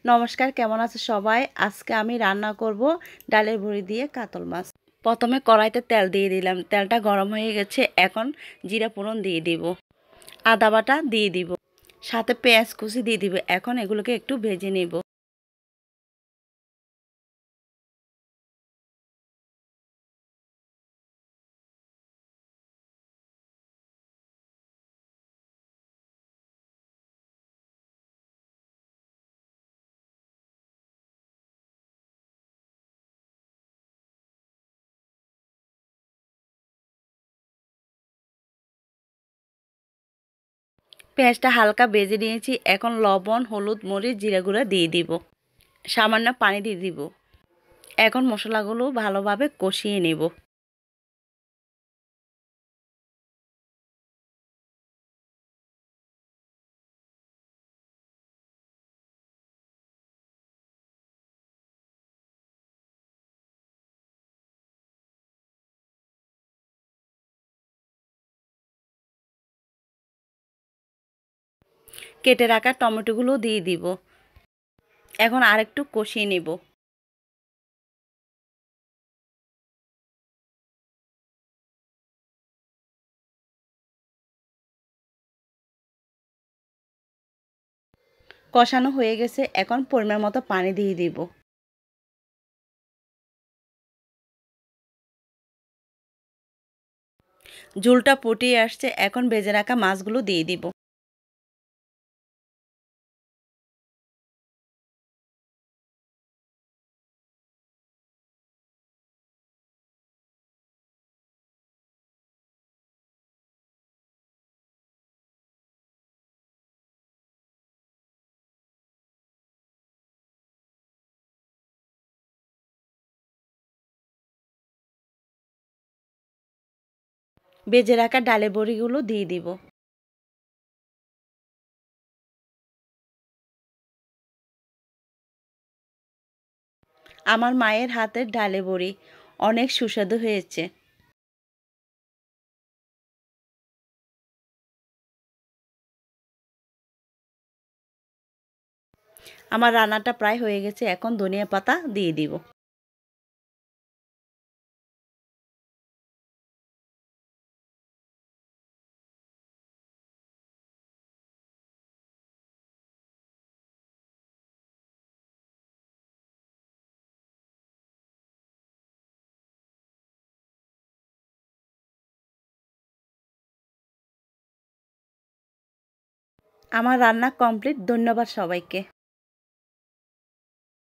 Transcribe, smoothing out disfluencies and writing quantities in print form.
নমস্কার, কেমন আছে সবাই? আজকে আমি রান্না করব ডালের বড়ি দিয়ে কাতল মাছ। প্রথমে কড়াইতে তেল দিয়ে দিলাম, তেলটা গরম হয়ে গেছে। এখন জিরা ফোড়ন দিয়ে দিব, আদা বাটা দিয়ে দিব, সাথে পেঁয়াজ কুচি দিয়ে দিব। এখন এগুলোকে একটু ভেজে নেব। পেঁয়াজটা হালকা ভেজে নিয়েছি। এখন লবণ, হলুদ, মরিচ, জিরা গুঁড়া দিয়ে দিব, সামান্য পানি দিয়ে দিব। এখন মশলাগুলো ভালোভাবে কষিয়ে নেব। কেটে রাখা টমেটোগুলো দিয়ে দিব। এখন আরেকটু কষিয়ে নেব। কষানো হয়ে গেছে। এখন পরিমাণ মতো পানি দিয়ে দিব। ঝোলটা ফুটিয়ে আসছে। এখন ভেজে রাখা মাছগুলো দিয়ে দিব। ভেজে রাখা ডালের বড়িগুলো দিয়ে দিব। আমার মায়ের হাতের ডালে বড়ি অনেক সুস্বাদু হয়েছে। আমার রান্নাটা প্রায় হয়ে গেছে। এখন ধনিয়া পাতা দিয়ে দিব। আমার রান্না কমপ্লিট। ধন্যবাদ সবাইকে।